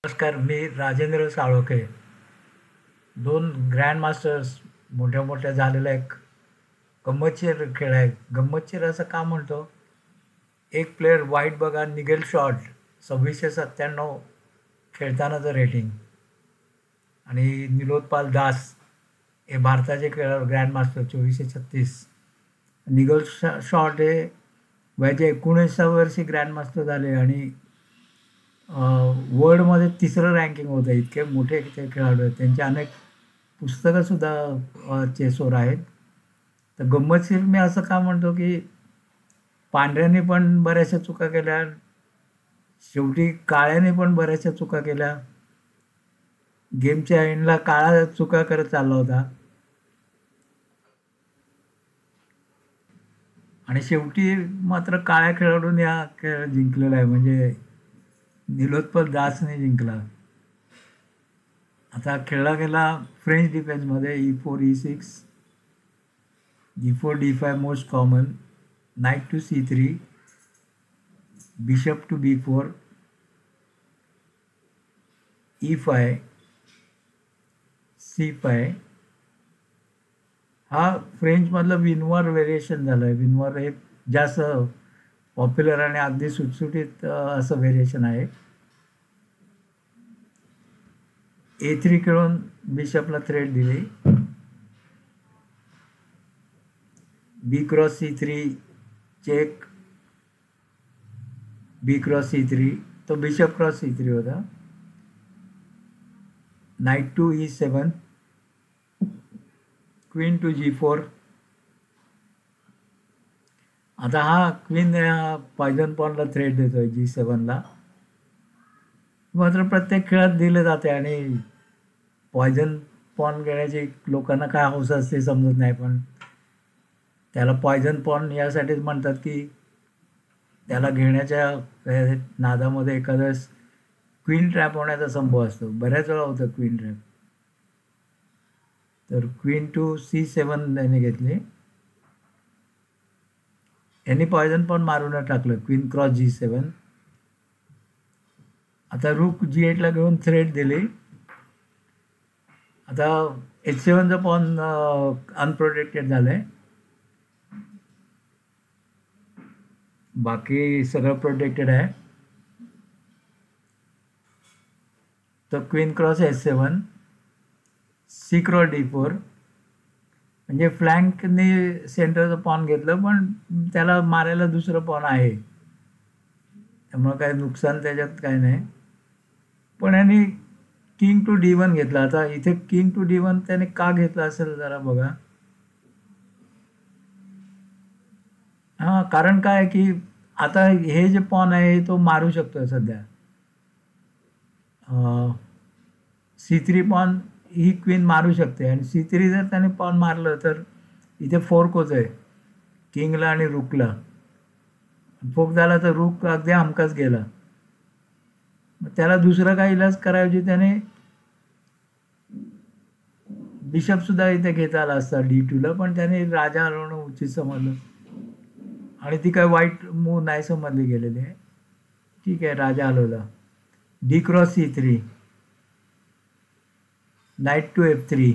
नमस्कार, मी राजेंद्र साळोखे. दोन grand masters मोठ्या मोठ्या झालेला एक गंमतशीर खेळ आहे. गंमतशीर असं का म्हणतो? एक प्लेयर वाईट बघा, निगेल शॉट 2697 खेळतानाचं रेटिंग. आणि निलोत्पाल दास हे भारताचे खेळाडू ग्रँड मास्टर 2436. निगल शॉट हे वयाच्या 19व्या वर्षी ग्रँड मास्टर झाले आणि वर्ल्डमध्ये तिसरं रँकिंग होतं. इतके मोठे ते खेळाडू आहेत. त्यांची अनेक पुस्तकंसुद्धा चेसवर आहेत. तर गंमतशीर मी असं का म्हणतो, की पांढऱ्याने पण बऱ्याचशा चुका केल्या, शेवटी काळ्याने पण बऱ्याचशा चुका केल्या. गेमच्या एंडला काळा चुका करत चालला होता आणि शेवटी मात्र काळ्या खेळाडूने हा खेळ जिंकलेला आहे, म्हणजे निलोत्पल दासने जिंकला. आता खेळला गेला फ्रेंच डिफेन्समध्ये E4 E6, G4 D5 most common, knight to C3, bishop to B4, E5, C5. हा फ्रेंचमधलं विनवर व्हेरिएशन झालं आहे. विनवर हे जास्त पॉप्युलर आणि अगदी सुटसुटीत असं व्हेरिएशन आहे. A3 खेळून बिशपला थ्रेट दिली. B cross C3 check, B cross C3, तो बिशप क्रॉस C3 होता. Knight to E7, queen to G4. आता हा क्वीन पॉयझन पॉनला थ्रेट देतोय G7ला. मात्र प्रत्येक खेळात दिले जाते आणि पॉयझन पॉन घेण्याची लोकांना काय हौस असते समजत नाही, पण त्याला पॉयझन पॉन यासाठीच म्हणतात की त्याला घेण्याच्या नादामध्ये एखादं क्वीन ट्रॅप होण्याचा संभव असतो. बऱ्याच वेळा होतं क्वीन ट्रॅप. तर क्वीन टू C7 त्याने घेतली. यांनी पॉयझन पॉन मारूनच टाकलं. Queen cross G7. आता रूक G8ला घेऊन थ्रेट दिली. आता H7चं पॉन अनप्रोटेक्टेड झालंय. बाकी सगळं प्रोटेक्टेड आहे. तर queen cross H7, C cross D4, म्हणजे फ्लँकने सेंटरचं पॉन घेतलं, पण त्याला मारायला दुसरं पॉन आहे, त्यामुळं काही नुकसान त्याच्यात काही नाही. पण यांनी किंग टू D1 घेतला. आता इथे किंग टू D1 त्याने का घेतला असेल जरा बघा. हां, कारण काय की आता हे जे पॉन आहे तो मारू शकतोय सध्या. C3 पॉन ही क्वीन मारू शकते आणि C3 जर त्याने पॉन मारलं तर इथे फोर्क होतोय किंगला आणि रूकला. फोर्क झाला तर रूक अगदी हमखास गेला. मग त्याला दुसरा काही इलाज करायची त्याने बिशपसुद्धा इथे घेता आला असता D2ला, पण त्याने राजा हलवणं उचित समजलं आणि ती काय वाईट मूव नाही समजली गेलेली आहे. ठीक आहे, राजा हलवला. D cross C3, knight to F3.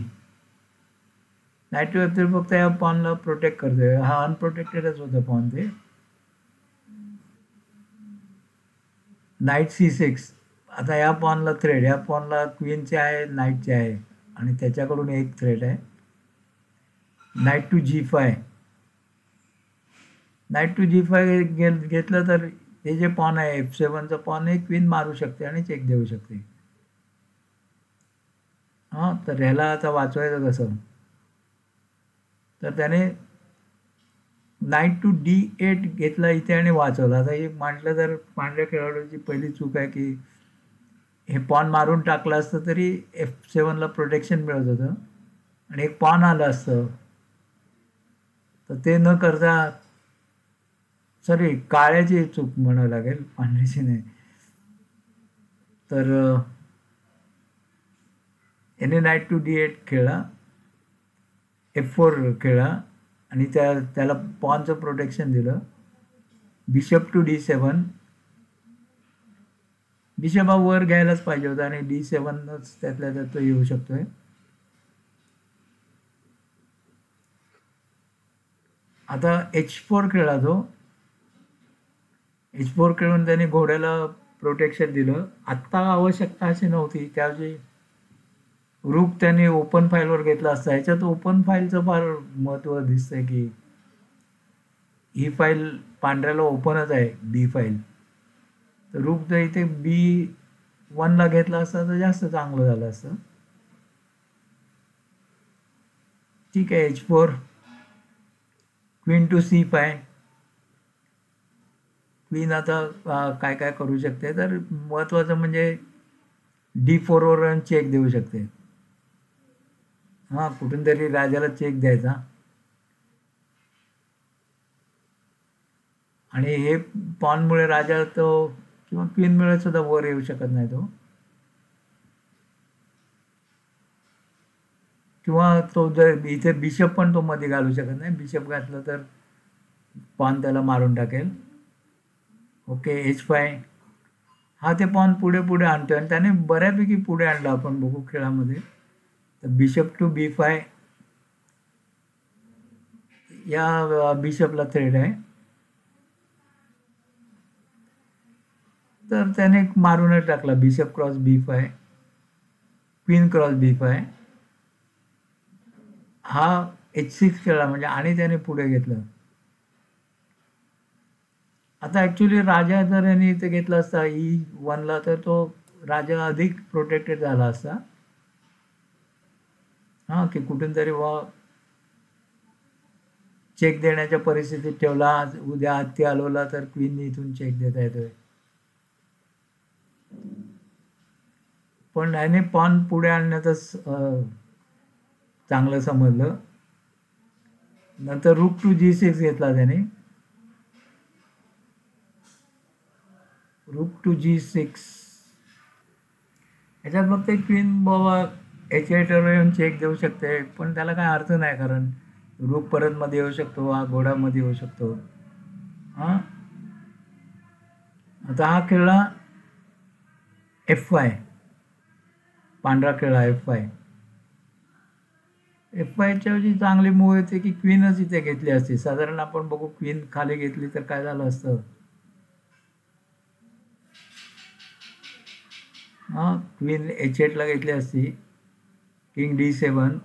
Knight to F3 फक्त या पॉनला प्रोटेक्ट करतोय. हा अनप्रोटेक्टेडच होतं पॉन ते. Night C6. आता या पॉनला थ्रेड, या पॉनला क्वीनचे आहे, नाईटचे आहे आणि त्याच्याकडून एक थ्रेड आहे. Knight to G5. Knight to G5 घेतलं तर हे जे पॉन आहे F7चं पॉन हे क्वीन मारू शकते आणि चेक देऊ शकते. हां, तर ह्याला आता वाचवायचं कसं? तर त्याने नाईट टू D8 घेतला इथे आणि वाचवला. आता हे म्हटलं तर पांढऱ्या खेळाडूची पहिली चूक आहे की हे पॉन मारून टाकलं असतं तरी F7ला प्रोटेक्शन मिळत होतं आणि एक पॉन आलं असतं. तर ते न करता, सॉरी, काळ्याची चूक म्हणावं लागेल, पांढरीची नाही. तर याने नाईट टू D8 खेळला, F4 खेळला आणि त्याला पॉनचं प्रोटेक्शन दिलं. बिशप टू D7, बिशप हा वर घ्यायलाच पाहिजे होता आणि D7च त्यातल्या त्यात तो येऊ शकतोय. आता H4 खेळला तो. H4 खेळून त्यांनी घोड्याला प्रोटेक्शन दिलं. आत्ता आवश्यकता अशी नव्हती. त्याऐवजी रूक त्यांनी ओपन फाईलवर घेतला असता. ह्याच्यात ओपन फाईलचं फार महत्त्व दिसतंय की ही फाईल पांढऱ्याला ओपनच आहे, बी फाईल. तर रूक जर इथे B1ला घेतला असता तर जास्त चांगलं झालं असतं. ठीक आहे, H4, queen to C5. Queen आता काय काय करू शकते, तर महत्त्वाचं म्हणजे D4 वर चेक देऊ शकते. हां, कुठून तरी राजाला चेक द्यायचा. आणि हे पॉनमुळे राजा तो किंवा क्वीनमुळे सुद्धा वर येऊ शकत नाही तो. किंवा तो जर इथे बिशप पण तो मध्ये घालू शकत नाही. बिशप घातलं तर पॉन त्याला मारून टाकेल. Okay, H5. हा ते पॉन पुढे पुढे आणतोय आणि त्याने बऱ्यापैकी पुढे आणलं आपण बघू खेळामध्ये. तर बिशप टू B5 या बिशपला थ्रेट आहे. तर त्याने मारूनच टाकला. Bishop cross B5, queen cross B5. हा H6 खेळला म्हणजे आणि त्याने पुढे घेतलं. आता ॲक्च्युली राजा जर यांनी इथे घेतला असता E1ला तर तो राजा अधिक प्रोटेक्टेड झाला असता. हां, की कुठून तरी चेक देण्याच्या परिस्थितीत ठेवला. उद्या हत्ती हलवला तर क्वीन इथून चेक देता येतोय. पण ह्याने पॉन पुढे आणण्यातच चांगलं समजलं. नंतर रूक टू G6 घेतला त्याने. Rook to G6. ह्याच्यात फक्त क्वीन बाबा H8वर येऊन चेक देऊ शकते, पण त्याला काय अर्थ नाही, कारण रूक परत मध्ये येऊ शकतो, हा घोडा मध्ये येऊ शकतो. हां, आता हा खेळला F5. पांढरा खेळला F5. F5च्या ऐवजी चांगली मूव्ह येते की क्वीनच इथे घेतली असती. साधारण आपण बघू क्वीन खाली घेतली तर काय झालं असतं. हां, क्वीन H8ला घेतली असती. किंग D7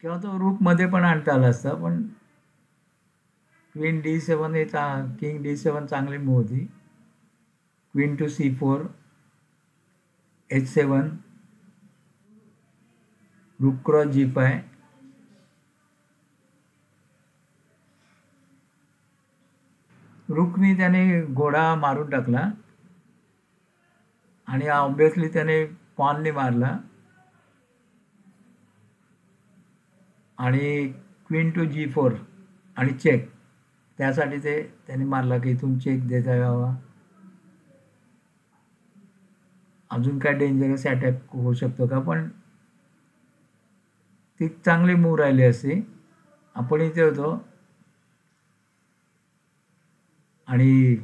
किंवा तो रूक मध्ये पण आणता आला असता, पण क्वीन D7 हे किंग D7 चांगली मूव्ह होती. क्वीन टू C4, H7, रूक क्रॉस G5. रूकनी त्याने घोडा मारून टाकला आणि ऑब्विसली त्याने पॉननी मारला आणि क्वीन टू G4 आणि चेक. त्यासाठी ते त्याने मारला की इथून चेक देता यावा. अजून काय डेंजरस अटॅक होऊ शकतो का, पण ती चांगली मूव्ह राहिली असती. आपण इथे होतो आणि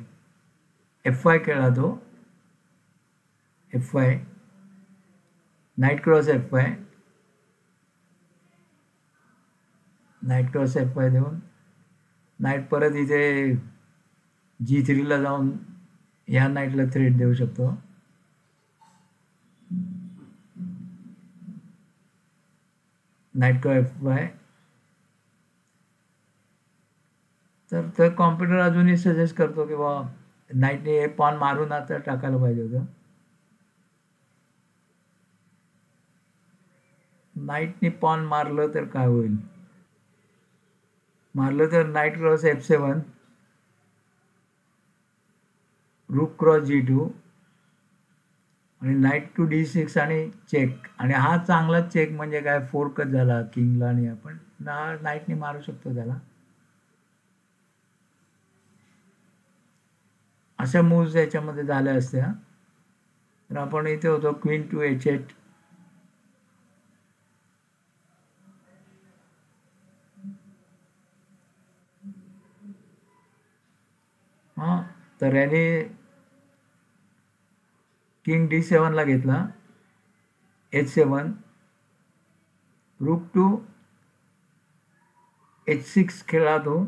F5 खेळला तो. F5, knight cross F5, knight cross F5 देऊन नाईट परत इथे G3ला जाऊन ह्या नाईटला थ्रेट देऊ शकतो. Knight cross F5. तर कॉम्प्युटर अजूनही सजेस्ट करतो की नाईटने हे पॉन मारून आता टाकायला पाहिजे होतं. नाईटने पॉन मारलं तर काय होईल. मारलं तर नाईट क्रॉस F7, रूक क्रॉस G2 आणि नाईट टू D6 आणि चेक. आणि हा चांगला चेक म्हणजे काय, फोर्कच झाला किंगला आणि आपण नाईटने मारू शकतो त्याला. अशा मूव्ज याच्यामध्ये झाल्या असत्या. तर आपण इथे होतो क्वीन टू H8. हां, तर याने किंग D7ला घेतला, H7, रूक टू H6 खेळला तो.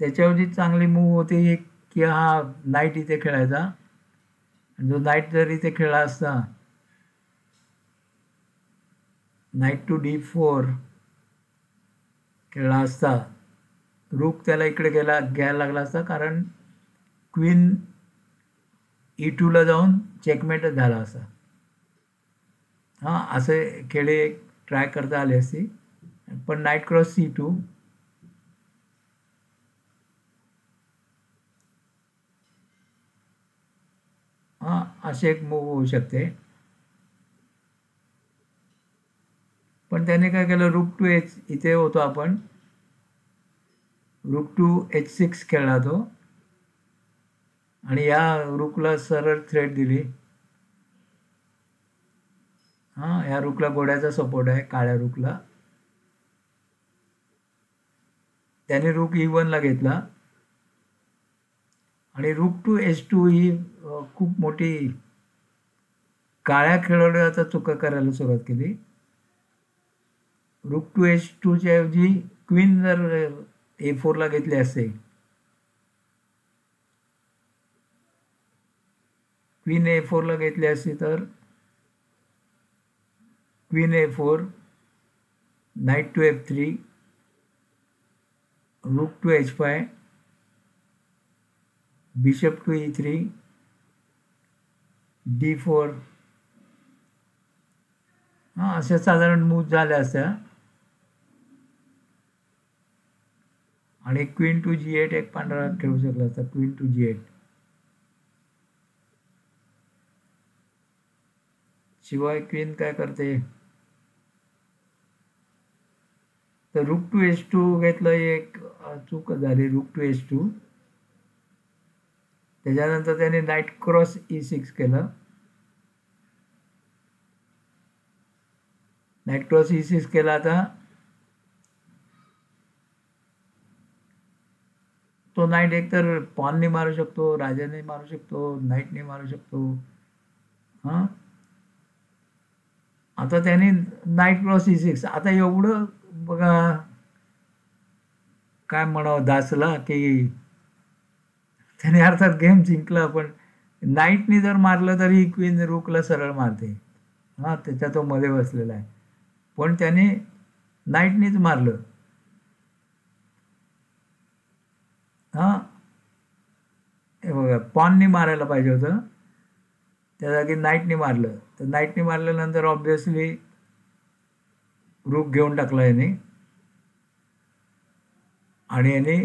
त्याच्यावरची चांगली मूव होती की हा नाईट इथे खेळायचा. जो नाईट जर इथे खेळला असता, नाईट टू D4 खेळला असता, रूक त्याला इकडे घ्यायला लागला असता, कारण क्वीन E2ला जाऊन चेकमेटच झाला असता. हां, असे खेळ ट्राय करता आले असते. पण नाईट क्रॉस C2, हां, अशी एक मूव होऊ शकते. पण त्याने काय केलं, रूक टू एच इथे होतो आपण, रूक टू H6 खेळला तो आणि या रूकला सरळ थ्रेट दिली. हां, या रूकला घोड्याचा सपोर्ट आहे, काळ्या रूकला. त्याने रूक E1ला घेतला आणि रूक टू H2 ही खूप मोठी काळ्या खेळाडूचा चुका करायला सुरुवात केली. रूक टू H2च्या ऐवजी क्वीन जर A4ला घेतली असते, क्वीन A4ला घेतली असती तर queen A4, night to F3, rook to H5, bishop to E3, D4, हां, अशा साधारण मूव्ह झाल्या असत्या. आणि क्वीन टू G8 एक पांढरा खेळू शकला असता, क्वीन टू G8. शिवाय क्वीन काय करते, तर रूक टू H2 घेतलं, एक चूक झाली, रूक टू H2. त्याच्यानंतर त्याने नाईट क्रॉस E6 केलं, नाईट क्रॉस E6 केला. आता तो नाईट एकतर पॉनने मारू शकतो, राजाने मारू शकतो, नाईटने मारू शकतो. हां, आता त्याने नाईट क्रॉस E6, आता एवढं बघा काय म्हणावं दासला, की त्याने अर्थात गेम जिंकला, पण नाईटने जर मारलं तरी क्वीन रूकला सरळ मारते. हां, त्याच्या तो मध्ये बसलेला आहे, पण त्याने नाईटनेच मारलं. हां, हे बघा, पॉनने मारायला पाहिजे होतं, त्या जागी नाईटने मारलं. तर नाईटने मारल्यानंतर ऑब्व्हियसली रूक घेऊन टाकला याने आणि याने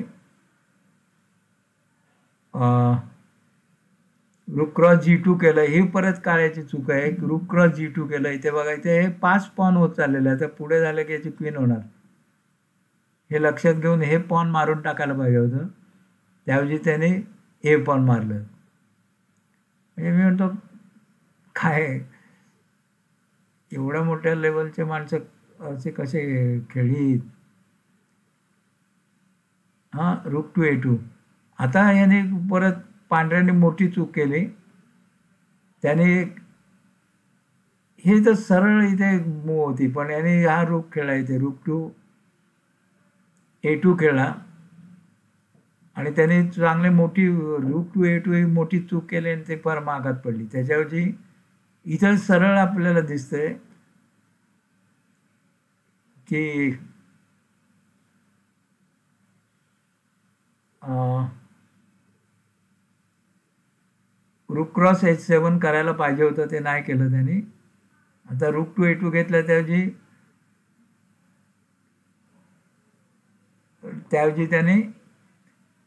रूक क्रॉस G2 केलं. ही परत काळ्याची चूक आहे. रूक क्रॉस G2 केलं. इथे बघा, इथे हे 5 पॉन होत चाललेलं आहे. तर पुढे झालं की याची क्वीन होणार. हे लक्षात घेऊन हे पॉन मारून टाकायला पाहिजे होतं. त्याऐवजी त्याने हे पॉन मारलं. म्हणजे मी म्हणतो काय एवढ्या मोठ्या लेवलचे माणसं असे कसे खेळीत. हां, रूक टू A2. आता याने परत पांढऱ्याने मोठी चूक केली. त्याने हे तर सरळ इथे मूव होती, पण याने हा रूक खेळला, इथे रूक टू A2 खेळला आणि त्याने चांगली मोठी रूक टू A2 ही मोठी चूक केली आणि ते फार मागात पडली. त्याच्याऐवजी इथं सरळ आपल्याला दिसतंय की रूक क्रॉस H7 करायला पाहिजे होतं, ते नाही केलं त्याने. आता रूक टू A2 घेतलं, त्याऐवजी त्याने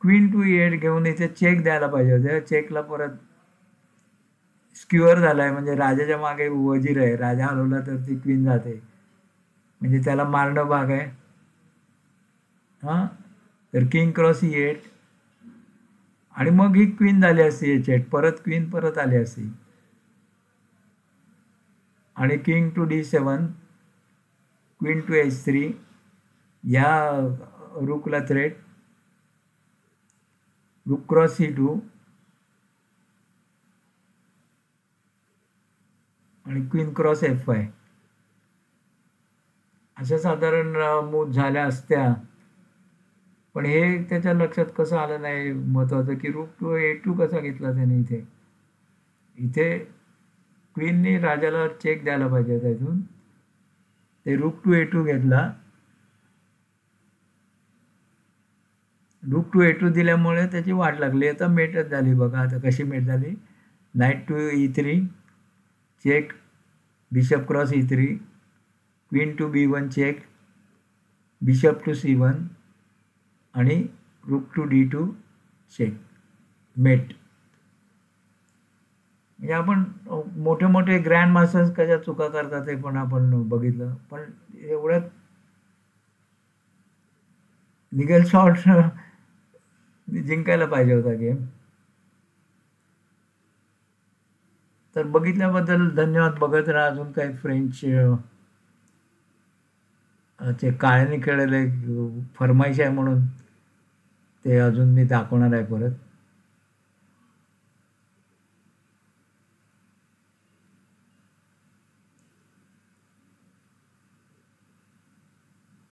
क्वीन टू E8 घेऊन इथे चेक द्यायला पाहिजे होते. चेकला परत स्क्युअर झालाय, म्हणजे राजाच्या मागे वजीर आहे. राजा हलवला तर ती क्वीन जाते, म्हणजे त्याला मारणं भाग आहे. हां, तर किंग क्रॉस E8 आणि मग ही क्वीन झाली असती H8, परत क्वीन परत आली असती आणि king to D7, queen to H3, या रूकला थ्रेट, रूक क्रॉस C2, आणि क्वीन क्रॉस F5 अशा साधारण मूव्ह झाल्या असत्या. पण हे त्याच्या लक्षात कसं आलं नाही महत्वाचं, की रूक टू A2 कसा घेतला त्याने इथे. इथे क्वीनने राजाला चेक द्यायला पाहिजे होता इथून. ते रूक टू A2 घेतला. रूक टू A2 दिल्यामुळे त्याची वाट लागली. आता मेटच झाली बघा. आता कशी मेट झाली. Knight to E3 check, bishop cross E3, queen to B1 check, bishop to C1 आणि रूक टू D2 चेक, मेट. म्हणजे आपण मोठे मोठे ग्रँड मास्टर्स कशा चुका करतात ते पण आपण बघितलं. पण एवढ्यात निगल शॉट जिंकायला पाहिजे होता गेम. तर बघितल्याबद्दल धन्यवाद. बघत राहा. अजून काही फ्रेंच ते काळ्याने खेळलेले फरमाईश आहे म्हणून ते अजून मी दाखवणार आहे परत.